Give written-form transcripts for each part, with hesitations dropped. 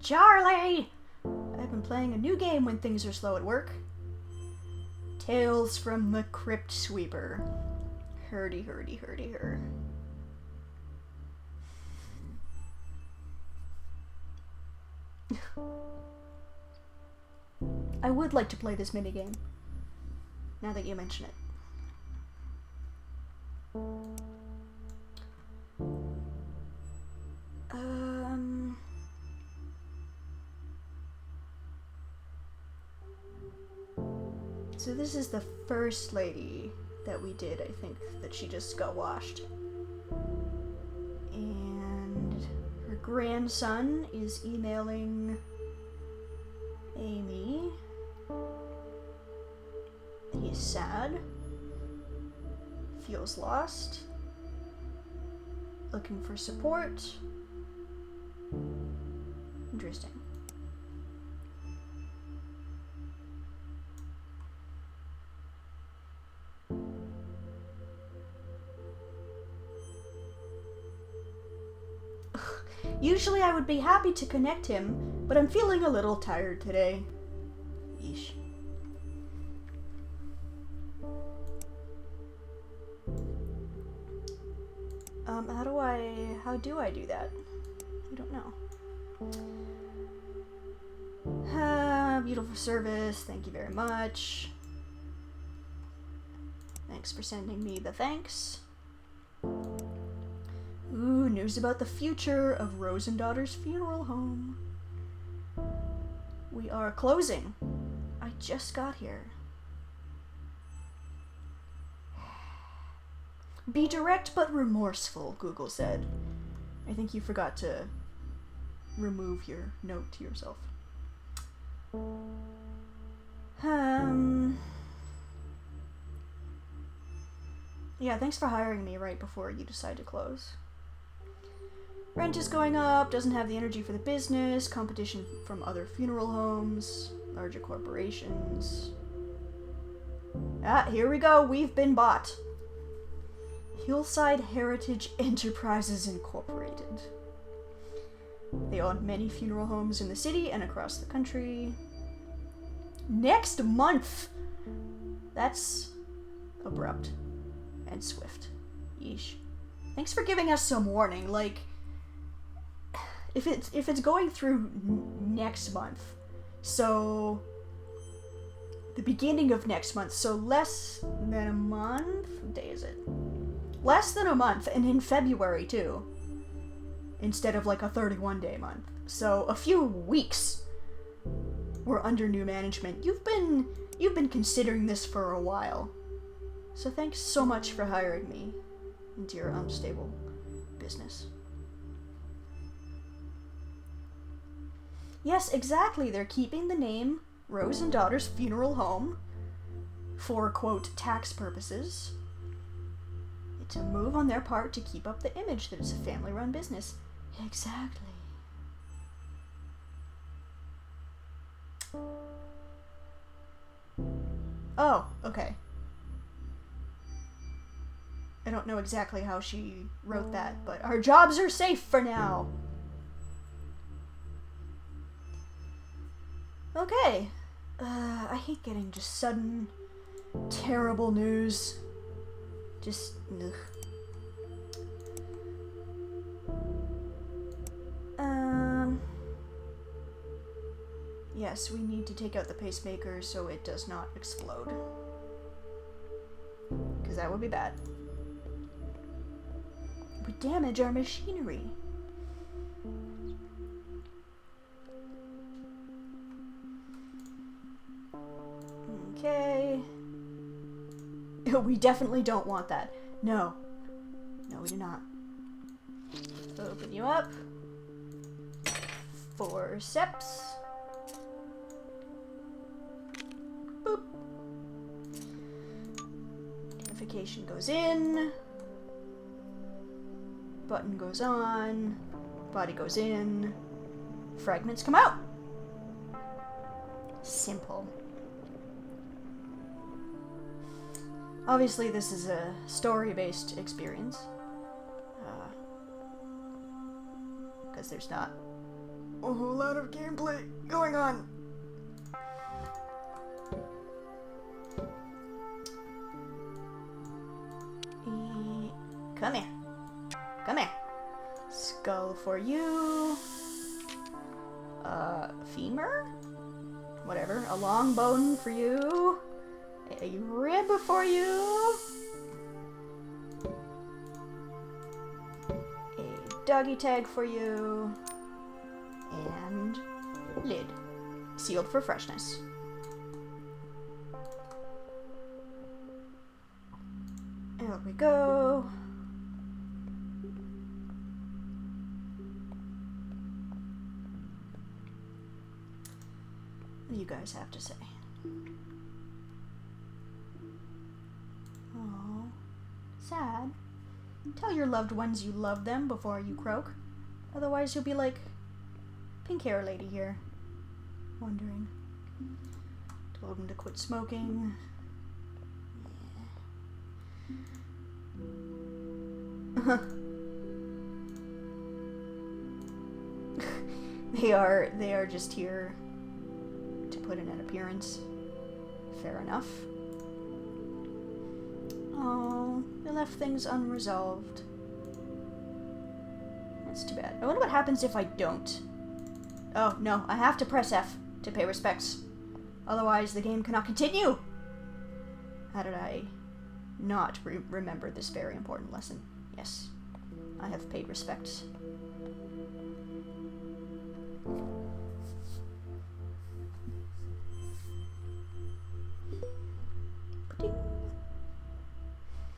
Charlie! I've been playing a new game when things are slow at work. Tales from the Crypt Sweeper. Hurdy, hurdy, hurdy, hur. I would like to play this minigame, now that you mention it. So this is the first lady that we did, I think, that she just got washed. And her grandson is emailing Amy. He's sad. Feels lost. Looking for support. Interesting. Usually I would be happy to connect him, but I'm feeling a little tired today. Yeesh. How do I do that? I don't know. Beautiful service, thank you very much. Thanks for sending me the thanks. Ooh, news about the future of Rose and Daughter's funeral home. We are closing. I just got here. Be direct but remorseful, Google said. I think you forgot to remove your note to yourself. Yeah, thanks for hiring me right before you decide to close. Rent is going up, doesn't have the energy for the business, competition from other funeral homes, larger corporations. Ah, here we go, we've been bought. Hillside Heritage Enterprises Incorporated. They own many funeral homes in the city and across the country. Next month! That's abrupt and swift. Yeesh. Thanks for giving us some warning, like... If it's going through next month, so the beginning of next month, so less than a month? What day is it? Less than a month, and in February too, instead of like a 31-day month. So a few weeks we're under new management. You've been considering this for a while, so thanks so much for hiring me into your unstable business. Yes, exactly. They're keeping the name Rose and Daughter's Funeral Home for, quote, tax purposes. It's a move on their part to keep up the image that it's a family-run business. Exactly. Oh, okay. I don't know exactly how she wrote that, but our jobs are safe for now. Okay. I hate getting just sudden, terrible news. Just, ugh. Yes, we need to take out the pacemaker so it does not explode. Because that would be bad. It would damage our machinery. Okay. We definitely don't want that. No. No, we do not. Open you up. Forceps. Boop. Identification goes in. Button goes on. Body goes in. Fragments come out. Simple. Obviously, this is a story-based experience. Because there's not a whole lot of gameplay going on. Come here. Come here. Skull for you. Femur? Whatever. A long bone for you. A rib for you. A doggy tag for you. And lid. Sealed for freshness. There we go. What do you guys have to say? Oh, sad. Tell your loved ones you love them before you croak. Otherwise you'll be like pink hair lady here. Wondering. Told him to quit smoking. Yeah. They are just here to put in an appearance. Fair enough. Oh, they left things unresolved. That's too bad. I wonder what happens if I don't. Oh, no, I have to press F to pay respects. Otherwise, the game cannot continue! How did I not remember this very important lesson? Yes, I have paid respects.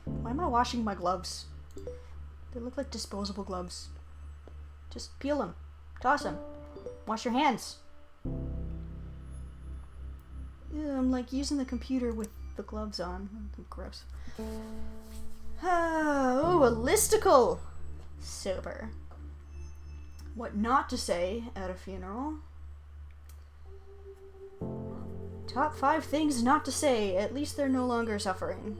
Why am I washing my gloves? They look like disposable gloves. Just peel them. Toss them. Wash your hands. Ew, I'm like using the computer with the gloves on. Gross. Oh, a listicle! Sober. What not to say at a funeral. Top 5 things not to say. At least they're no longer suffering.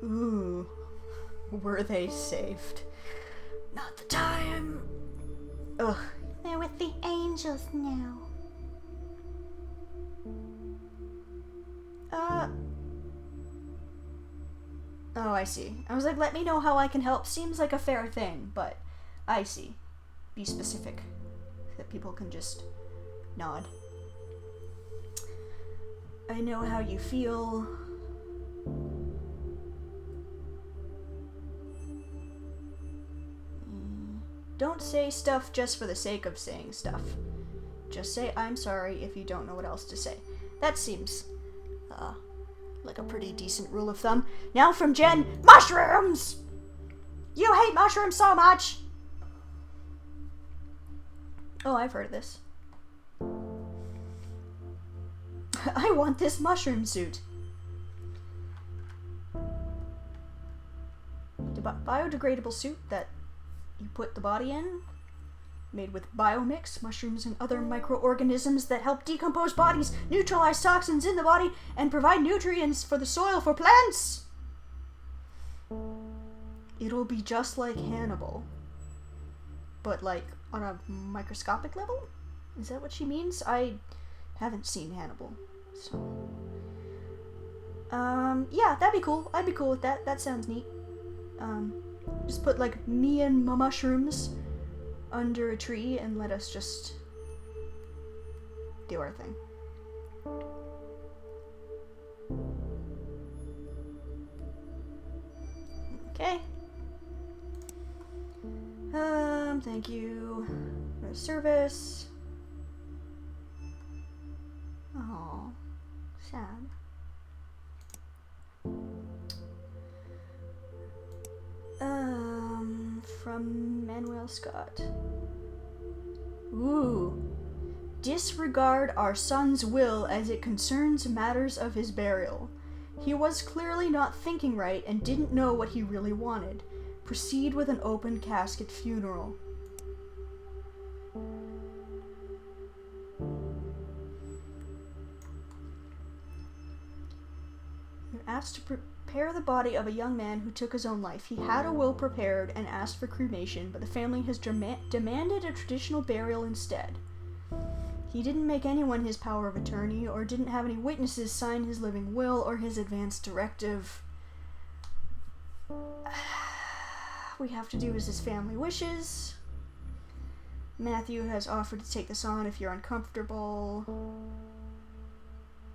Ooh. Were they saved? Not the time. Ugh. They're with the angels now. Oh, I see. I was like, let me know how I can help. Seems like a fair thing, but I see. Be specific. That people can just nod. I know how you feel. Don't say stuff just for the sake of saying stuff. Just say, I'm sorry, if you don't know what else to say. That seems, like a pretty decent rule of thumb. Now from Jen, mushrooms! You hate mushrooms so much! Oh, I've heard of this. I want this mushroom suit. Biodegradable suit that you put the body in, made with biomix, mushrooms, and other microorganisms that help decompose bodies, neutralize toxins in the body, and provide nutrients for the soil for plants. It'll be just like Hannibal, but like on a microscopic level? Is that what she means? I haven't seen Hannibal, so... yeah, that'd be cool. I'd be cool with that. That sounds neat. Just put like me and my mushrooms under a tree and let us just do our thing. Okay. Thank you for service. Oh, sad. From Manuel Scott. Ooh. Disregard our son's will as it concerns matters of his burial. He was clearly not thinking right and didn't know what he really wanted. Proceed with an open casket funeral. Your asked to prepare the body of a young man who took his own life. He had a will prepared and asked for cremation, but the family has demanded a traditional burial instead. He didn't make anyone his power of attorney, or didn't have any witnesses sign his living will or his advance directive. We have to do as his family wishes. Matthew has offered to take this on if you're uncomfortable.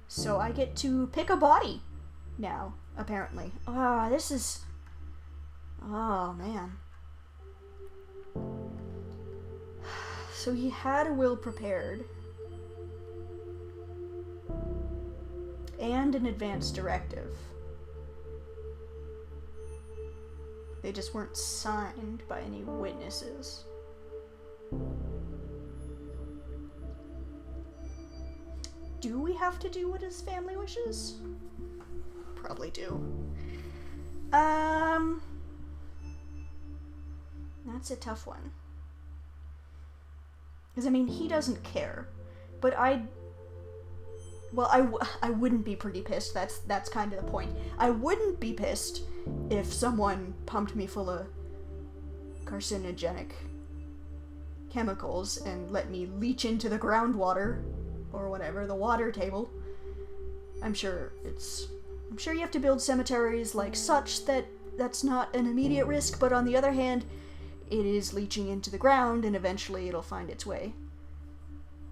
So I get to pick a body now, apparently. This is... Oh, man. So he had a will prepared. And an advance directive. They just weren't signed by any witnesses. Do we have to do what his family wishes? Probably do. That's a tough one. Because, I mean, he doesn't care. But I wouldn't be pretty pissed. That's kind of the point. I wouldn't be pissed if someone pumped me full of carcinogenic chemicals and let me leach into the groundwater or whatever, the water table. I'm sure you have to build cemeteries like such that that's not an immediate risk, but on the other hand, it is leaching into the ground and eventually it'll find its way,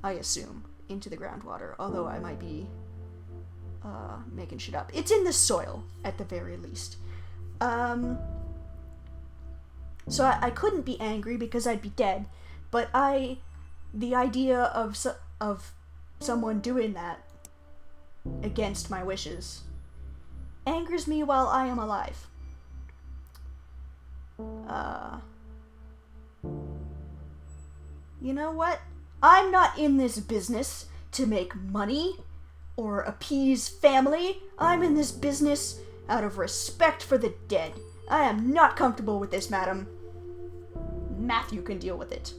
I assume, into the groundwater, although I might be making shit up. It's in the soil, at the very least. So I couldn't be angry because I'd be dead, but the idea of someone doing that against my wishes angers me while I am alive. You know what? I'm not in this business to make money or appease family. I'm in this business out of respect for the dead. I am not comfortable with this, madam. Matthew can deal with it.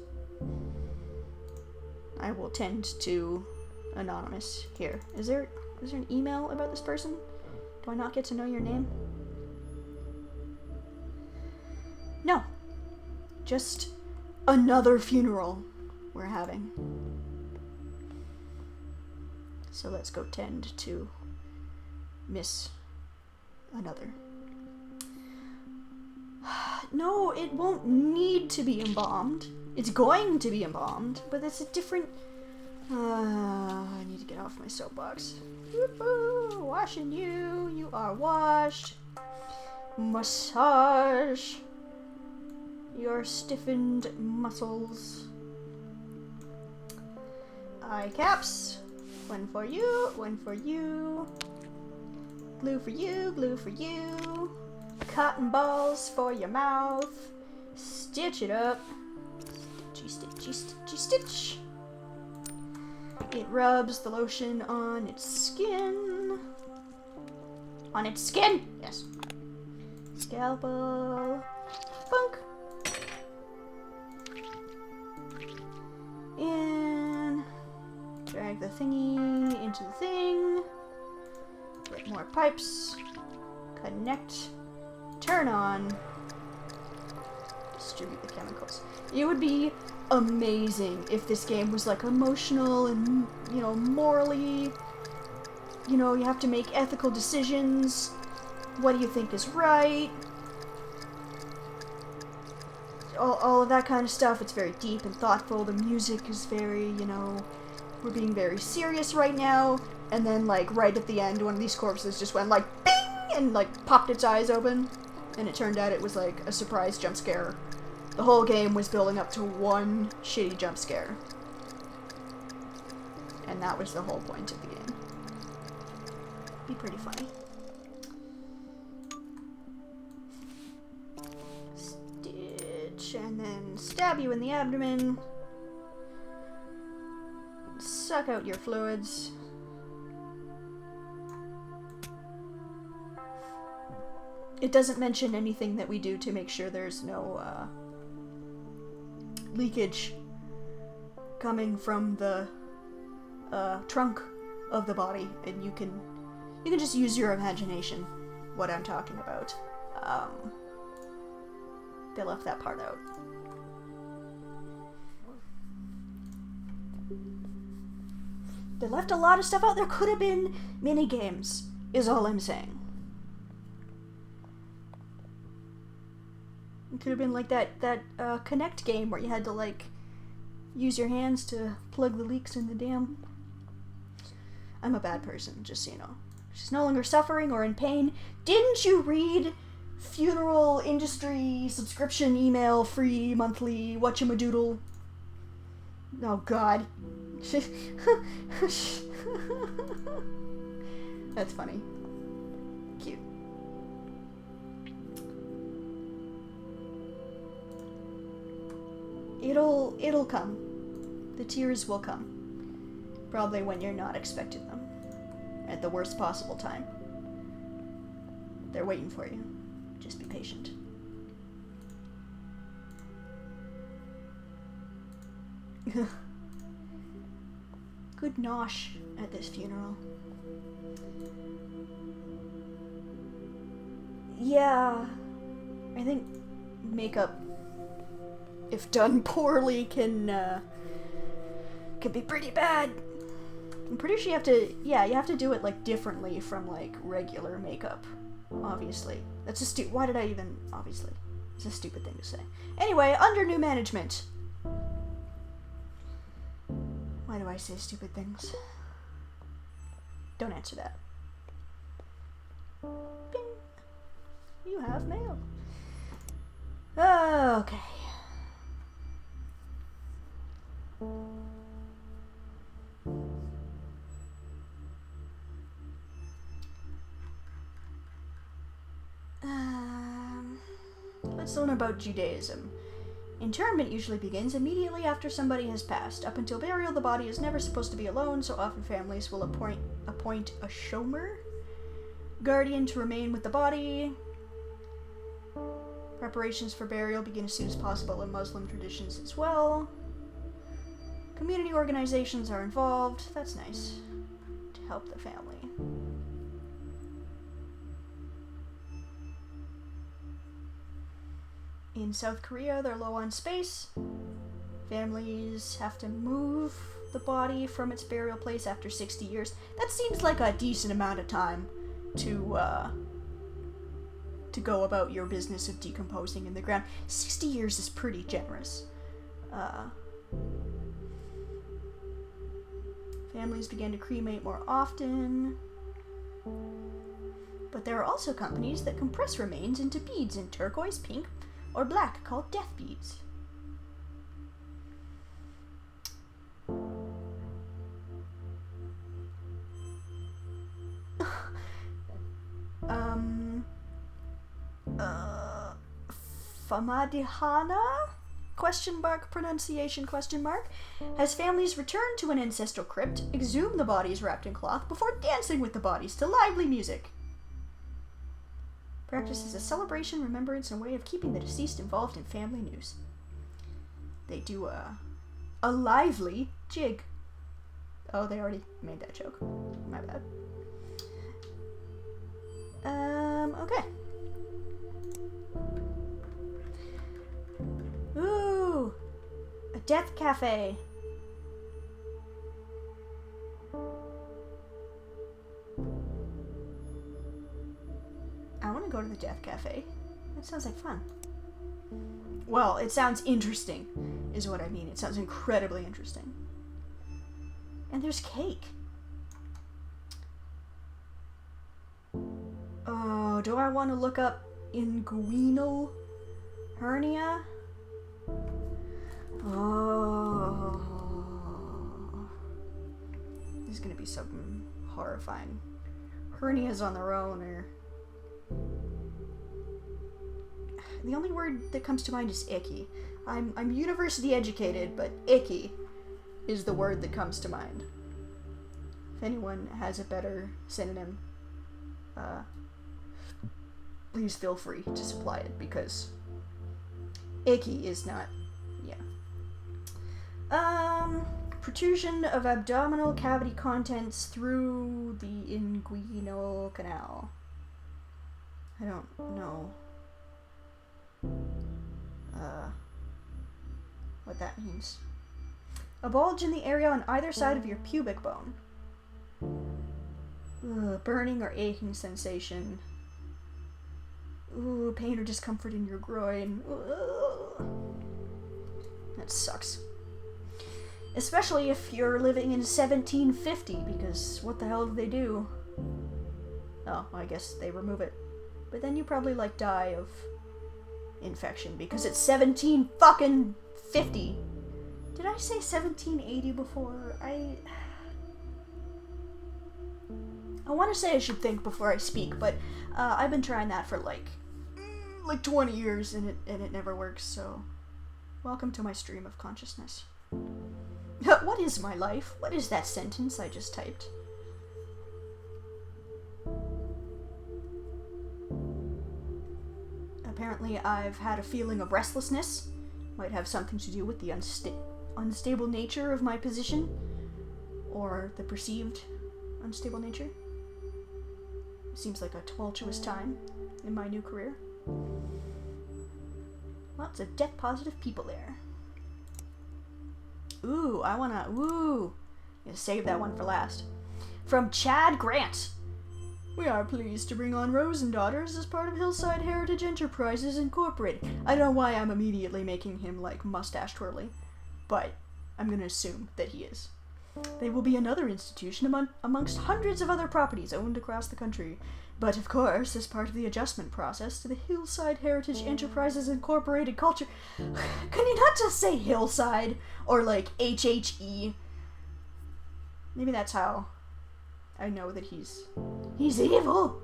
I will tend to anonymous here. Is there an email about this person? Do I not get to know your name? No. Just another funeral we're having. So let's go tend to miss another. No, it won't need to be embalmed. It's going to be embalmed, but it's a different... I need to get off my soapbox. Woo-hoo, washing you. You are washed. Massage your stiffened muscles. Eye caps. One for you, one for you. Glue for you, glue for you. Cotton balls for your mouth. Stitch it up. Stitchy, stitchy, stitchy, stitch. It rubs the lotion on its skin. On its skin! Yes. Scalpel. Bunk. And drag the thingy into the thing. Get more pipes. Connect. Turn on. Distribute the chemicals. It would be amazing if this game was like emotional and, morally, you have to make ethical decisions. What do you think is right? All of that kind of stuff. It's very deep and thoughtful. The music is very, we're being very serious right now. And then, right at the end, one of these corpses just went, bing! And, popped its eyes open. And it turned out it was, a surprise jump scare. The whole game was building up to one shitty jump scare. And that was the whole point of the game. Be pretty funny. Stitch, and then stab you in the abdomen. Suck out your fluids. It doesn't mention anything that we do to make sure there's no, leakage coming from the trunk of the body, and you can You can just use your imagination, what I'm talking about. They left that part out. They left a lot of stuff out. There could have been mini games, is all I'm saying. It could have been like that Connect game where you had to, like, use your hands to plug the leaks in the dam. I'm a bad person, just so you know. She's no longer suffering or in pain. Didn't you read funeral industry subscription email free monthly whatchamadoodle? Oh god. That's funny. Cute. It'll come. The tears will come. Probably when you're not expecting them. At the worst possible time. They're waiting for you. Just be patient. Good nosh at this funeral. Yeah, I think makeup, if done poorly, can be pretty bad. I'm pretty sure you have to do it, like, differently from, like, regular makeup, obviously. That's a why did I even, obviously. It's a stupid thing to say. Anyway, under new management. Why do I say stupid things? Don't answer that. Bing. You have mail. Okay. Let's learn about Judaism. Interment usually begins immediately after somebody has passed. Up until burial, the body is never supposed to be alone, so often families will appoint a shomer, guardian, to remain with the body. Preparations for burial begin as soon as possible in Muslim traditions as well. Community organizations are involved. That's nice. To help the family. In South Korea, they're low on space. Families have to move the body from its burial place after 60 years. That seems like a decent amount of time to go about your business of decomposing in the ground. 60 years is pretty generous. Families began to cremate more often. But there are also companies that compress remains into beads in turquoise, pink, or black, called death beads. Famadihana? Question mark, pronunciation question mark. Has families returned to an ancestral crypt, exhumed the bodies wrapped in cloth before dancing with the bodies to lively music. Practice is a celebration, remembrance, and way of keeping the deceased involved in family news. They do a lively jig. Oh, they already made that joke. My bad. Okay. Ooh, a death cafe. I want to go to the death cafe. That sounds like fun. Well, it sounds interesting, is what I mean. It sounds incredibly interesting. And there's cake. Oh, do I want to look up inguinal hernia? Oh. This is going to be something horrifying. Hernias on their own are... The only word that comes to mind is icky. I'm university educated, but icky is the word that comes to mind. If anyone has a better synonym, please feel free to supply it, because icky is not, yeah. protrusion of abdominal cavity contents through the inguinal canal. I don't know what that means. A bulge in the area on either side of your pubic bone. Burning or aching sensation. Ooh, pain or discomfort in your groin. That sucks. Especially if you're living in 1750, because what the hell do they do? Oh, I guess they remove it. But then you probably, like, die of infection, because it's 17-fucking-50. Did I say 1780 before? I want to say I should think before I speak, but I've been trying that for like 20 years, and it never works, so welcome to my stream of consciousness. What is my life? What is that sentence I just typed? Apparently I've had a feeling of restlessness. Might have something to do with the unstable nature of my position, or the perceived unstable nature. Seems like a tumultuous time in my new career. Lots of death-positive people there. Ooh, gonna save that one for last. From Chad Grant. We are pleased to bring on Rose and Daughters as part of Hillside Heritage Enterprises Incorporated. I don't know why I'm immediately making him, like, mustache twirly, but I'm gonna assume that he is. They will be another institution amongst hundreds of other properties owned across the country. But, of course, as part of the adjustment process to the Hillside Heritage Enterprises Incorporated culture... Can you not just say Hillside? Or, like, HHE? Maybe that's how I know that he's evil.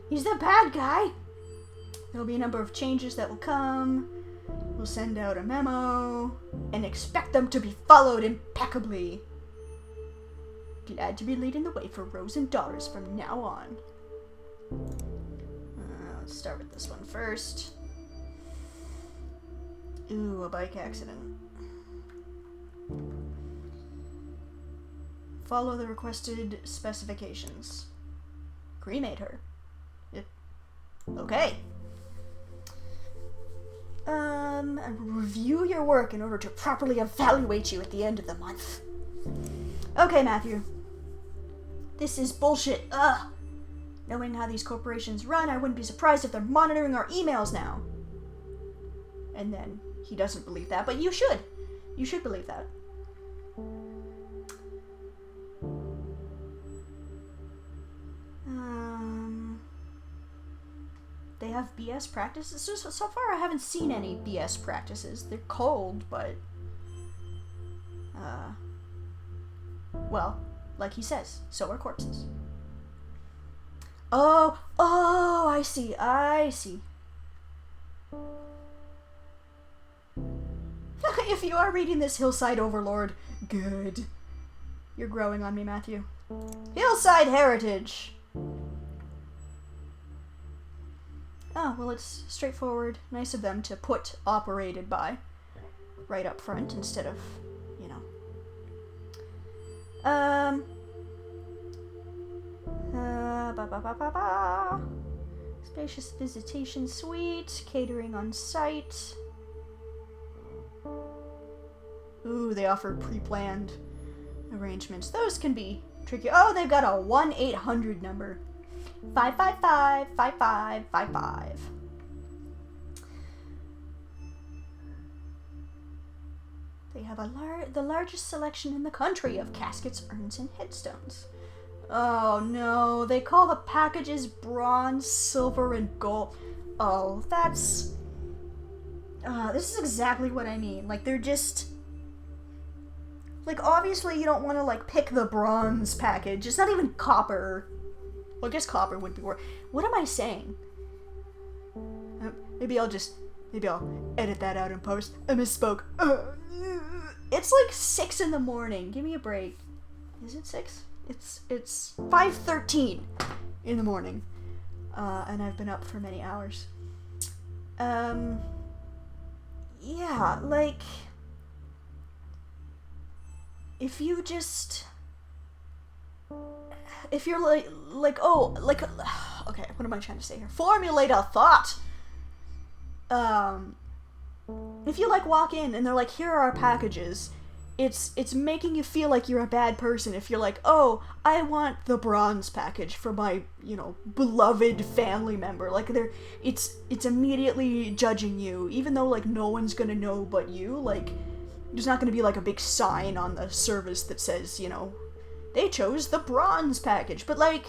He's the bad guy. There'll be a number of changes that will come. We'll send out a memo and expect them to be followed impeccably. Glad to be leading the way for Rose and Daughters from now on. Let's start with this one first. Ooh, a bike accident. Follow the requested specifications. Cremate her. Okay. And review your work in order to properly evaluate you at the end of the month. Okay, Matthew. This is bullshit. Ugh. Knowing how these corporations run, I wouldn't be surprised if they're monitoring our emails now. And then he doesn't believe that, but you should. You should believe that. They have BS practices. So far I haven't seen any BS practices. They're cold, but... well, like he says, so are corpses. Oh, I see. If you are reading this, Hillside Overlord, good. You're growing on me, Matthew. Hillside Heritage! Oh, well, it's straightforward. Nice of them to put operated by right up front instead of, you know. Spacious visitation suite, catering on site. Ooh, they offer pre-planned arrangements. Those can be tricky. Oh, they've got a 1-800 number. 555-5555. They have the largest selection in the country of caskets, urns, and headstones. Oh no, they call the packages bronze, silver, and gold. Oh, that's... this is exactly what I mean. Like, they're just... Like, obviously you don't want to, like, pick the bronze package. It's not even copper. Well, I guess copper would be worth... What am I saying? Maybe I'll edit that out in post. I misspoke. It's like 6 in the morning. Give me a break. Is it 6? It's 5:13 in the morning. And I've been up for many hours. Yeah, like... if you just... If you're okay, what am I trying to say here? Formulate a thought! If you, like, walk in and they're like, here are our packages, it's making you feel like you're a bad person if you're like, oh, I want the bronze package for my, beloved family member. Like, it's immediately judging you, even though, like, no one's gonna know but you. Like, there's not gonna be, like, a big sign on the service that says, they chose the bronze package. But, like,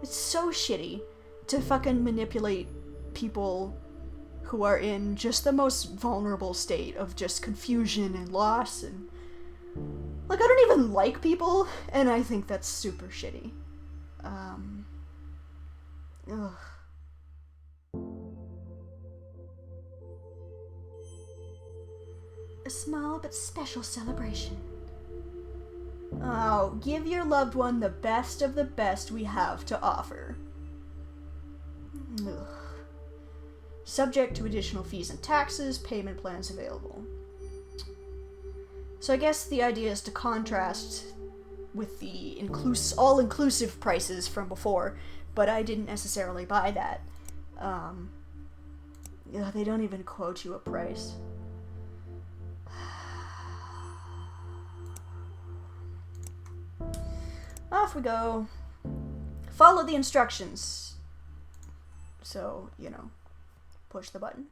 it's so shitty to fucking manipulate people who are in just the most vulnerable state of just confusion and loss, and like, I don't even like people, and I think that's super shitty. Ugh. A small but special celebration. Oh, give your loved one the best of the best we have to offer. Ugh. Subject to additional fees and taxes, payment plans available. So I guess the idea is to contrast with the all-inclusive prices from before, but I didn't necessarily buy that. They don't even quote you a price. Off we go. Follow the instructions. So, push the button.